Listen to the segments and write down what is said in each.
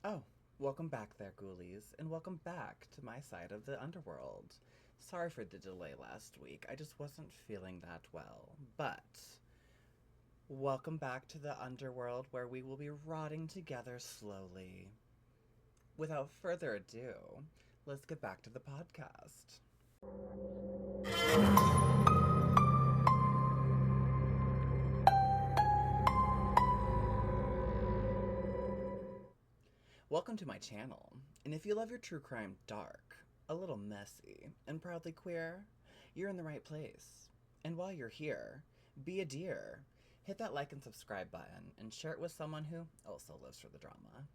Oh, welcome back there, ghoulies, and welcome back to my side of the underworld. Sorry for the delay last week, I just wasn't feeling that well. But, welcome back to the underworld where we will be rotting together slowly. Without further ado, let's get back to the podcast. Welcome to my channel, and if you love your true crime dark, a little messy, and proudly queer, you're in the right place. And while you're here, be a dear. Hit that like and subscribe button, and share it with someone who also lives for the drama.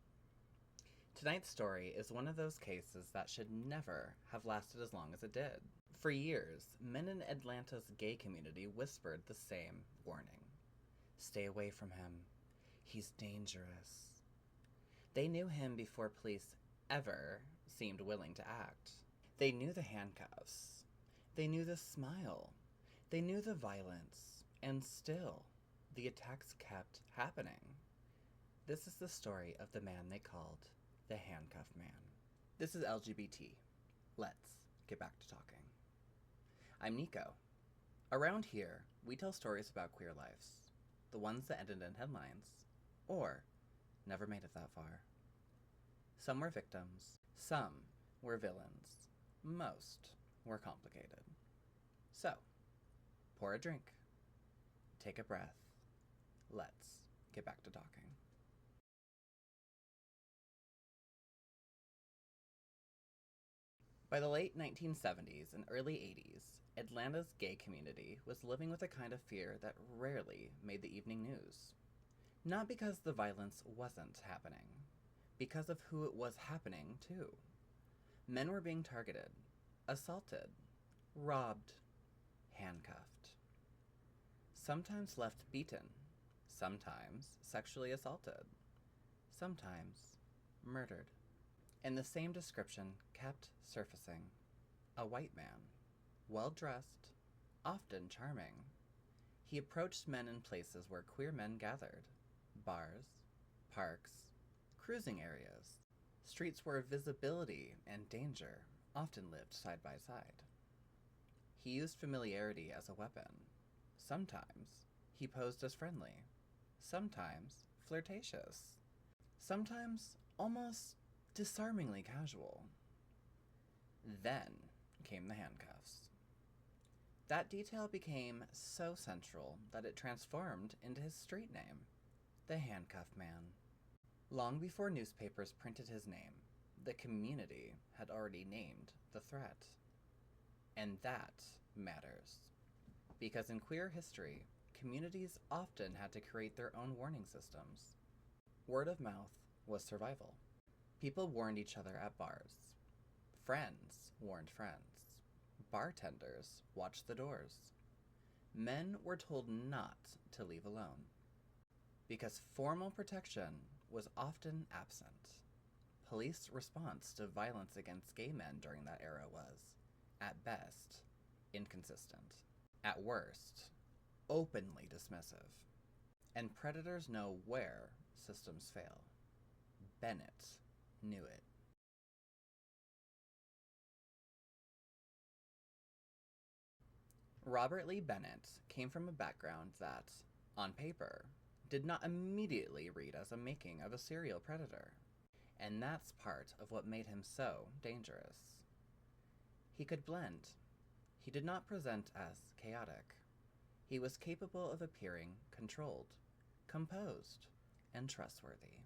Tonight's story is one of those cases that should never have lasted as long as it did. For years, men in Atlanta's gay community whispered the same warning. Stay away from him. He's dangerous. They knew him before police ever seemed willing to act. They knew the handcuffs. They knew the smile. They knew the violence. And still, the attacks kept happening. This is the story of the man they called the Handcuff Man. This is LGBT. Let's get back to talking. I'm Nico. Around here, we tell stories about queer lives. The ones that ended in headlines. Or never made it that far. Some were victims, some were villains, most were complicated. So, pour a drink, take a breath, let's get back to talking. By the late 1970s and early 80s, Atlanta's gay community was living with a kind of fear that rarely made the evening news. Not because the violence wasn't happening, because of who it was happening to. Men were being targeted, assaulted, robbed, handcuffed. Sometimes left beaten, sometimes sexually assaulted, sometimes murdered. And the same description kept surfacing. A white man, well-dressed, often charming. He approached men in places where queer men gathered. Bars, parks, cruising areas, streets where visibility and danger often lived side by side. He used familiarity as a weapon. Sometimes he posed as friendly, sometimes flirtatious, sometimes almost disarmingly casual. Then came the handcuffs. That detail became so central that it transformed into his street name, the Handcuff Man. Long before newspapers printed his name, the community had already named the threat. And that matters. Because in queer history, communities often had to create their own warning systems. Word of mouth was survival. People warned each other at bars. Friends warned friends. Bartenders watched the doors. Men were told not to leave alone. Because formal protection was often absent. Police response to violence against gay men during that era was, at best, inconsistent. At worst, openly dismissive. And predators know where systems fail. Bennett knew it. Robert Lee Bennett came from a background that, on paper, did not immediately read as a making of a serial predator. And that's part of what made him so dangerous. He could blend. He did not present as chaotic. He was capable of appearing controlled, composed, and trustworthy.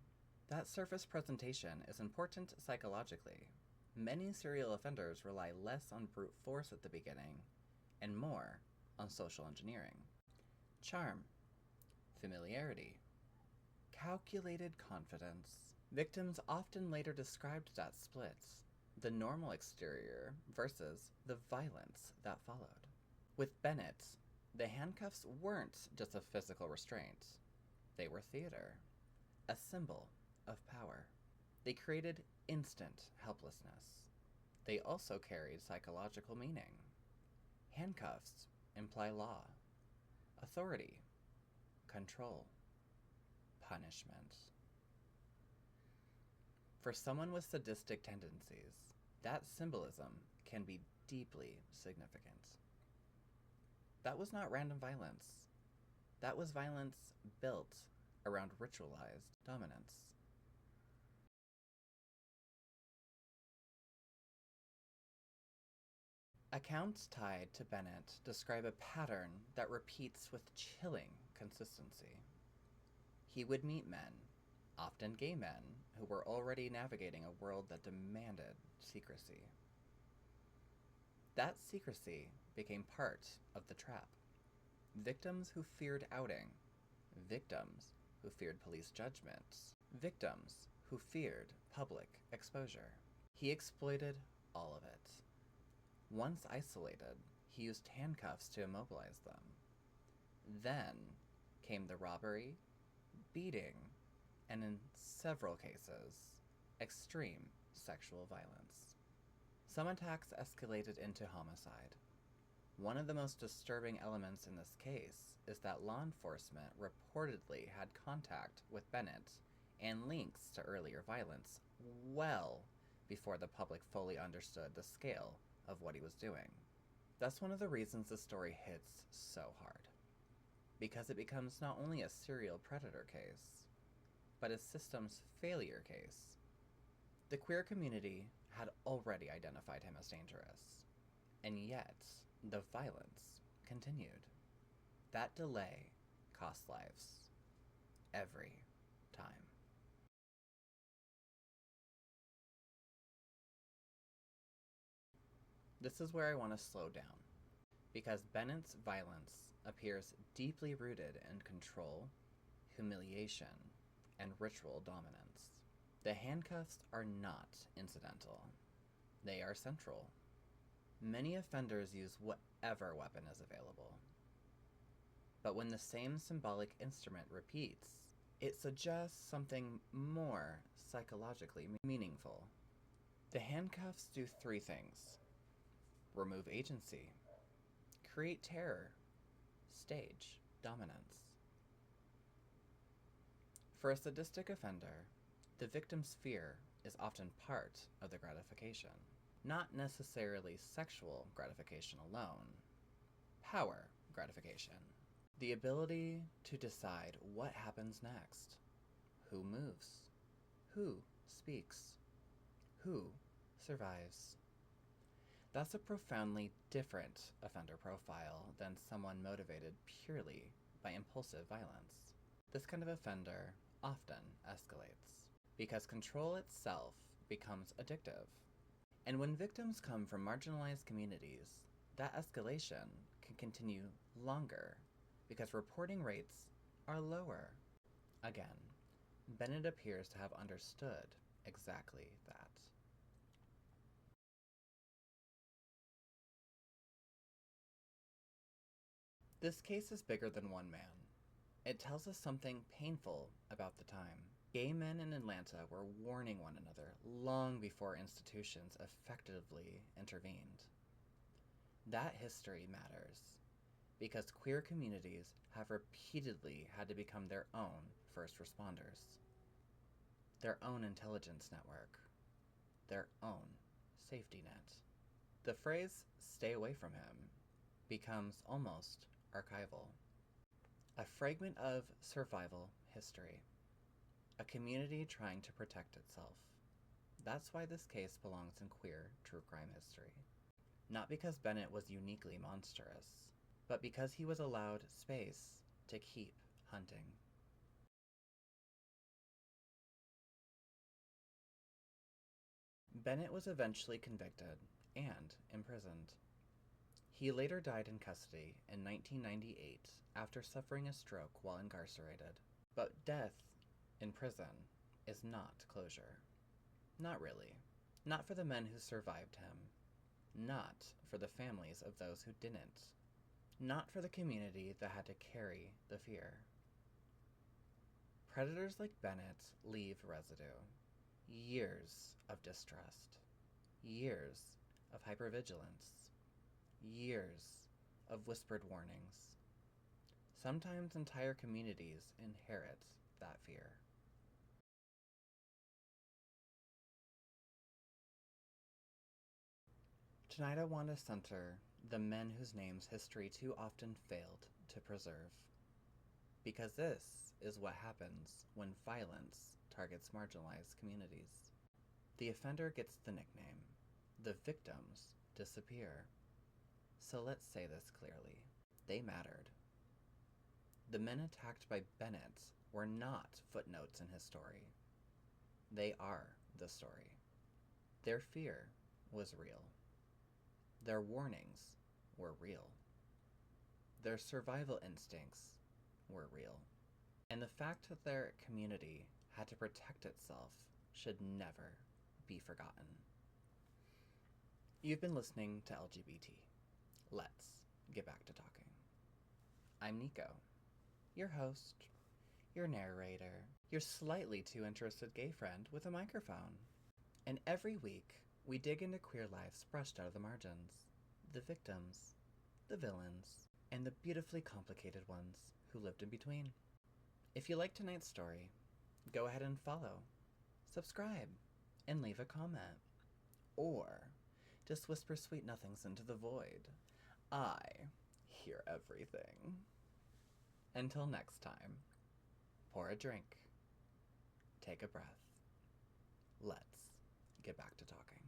That surface presentation is important psychologically. Many serial offenders rely less on brute force at the beginning, and more on social engineering. Charm, familiarity, calculated confidence. Victims often later described that split, the normal exterior versus the violence that followed. With Bennett, the handcuffs weren't just a physical restraint. They were theater, a symbol of power. They created instant helplessness. They also carried psychological meaning. Handcuffs imply law, authority, control, punishment. For someone with sadistic tendencies, that symbolism can be deeply significant. That was not random violence. That was violence built around ritualized dominance. Accounts tied to Bennett describe a pattern that repeats with chilling consistency. He would meet men, often gay men, who were already navigating a world that demanded secrecy. That secrecy became part of the trap. Victims who feared outing, victims who feared police judgments, victims who feared public exposure. He exploited all of it. Once isolated, he used handcuffs to immobilize them. Then came the robbery, beating, and in several cases, extreme sexual violence. Some attacks escalated into homicide. One of the most disturbing elements in this case is that law enforcement reportedly had contact with Bennett and links to earlier violence well before the public fully understood the scale of what he was doing. That's one of the reasons the story hits so hard, because it becomes not only a serial predator case, but a systems failure case. The queer community had already identified him as dangerous, and yet the violence continued. That delay cost lives every time. This is where I want to slow down, because Bennett's violence appears deeply rooted in control, humiliation, and ritual dominance. The handcuffs are not incidental. They are central. Many offenders use whatever weapon is available. But when the same symbolic instrument repeats, it suggests something more psychologically meaningful. The handcuffs do three things: remove agency, create terror, stage dominance. For a sadistic offender, the victim's fear is often part of the gratification, not necessarily sexual gratification alone, power gratification. The ability to decide what happens next, who moves, who speaks, who survives. That's a profoundly different offender profile than someone motivated purely by impulsive violence. This kind of offender often escalates, because control itself becomes addictive. And when victims come from marginalized communities, that escalation can continue longer, because reporting rates are lower. Again, Bennett appears to have understood exactly that. This case is bigger than one man. It tells us something painful about the time. Gay men in Atlanta were warning one another long before institutions effectively intervened. That history matters, because queer communities have repeatedly had to become their own first responders, their own intelligence network, their own safety net. The phrase, "stay away from him," becomes almost archival. A fragment of survival history. A community trying to protect itself. That's why this case belongs in queer true crime history. Not because Bennett was uniquely monstrous, but because he was allowed space to keep hunting. Bennett was eventually convicted and imprisoned. He later died in custody in 1998 after suffering a stroke while incarcerated. But death in prison is not closure. Not really. Not for the men who survived him. Not for the families of those who didn't. Not for the community that had to carry the fear. Predators like Bennett leave residue. Years of distrust. Years of hypervigilance. Years of whispered warnings. Sometimes entire communities inherit that fear. Tonight I want to center the men whose names history too often failed to preserve. Because this is what happens when violence targets marginalized communities. The offender gets the nickname. The victims disappear. So let's say this clearly. They mattered. The men attacked by Bennett were not footnotes in his story. They are the story. Their fear was real. Their warnings were real. Their survival instincts were real. And the fact that their community had to protect itself should never be forgotten. You've been listening to LGBT. Let's get back to talking. I'm Nico, your host, your narrator, your slightly too interested gay friend with a microphone. And every week, we dig into queer lives brushed out of the margins, the victims, the villains, and the beautifully complicated ones who lived in between. If you like tonight's story, go ahead and follow, subscribe, and leave a comment. Or just whisper sweet nothings into the void. I hear everything. Until next time, pour a drink, take a breath. Let's get back to talking.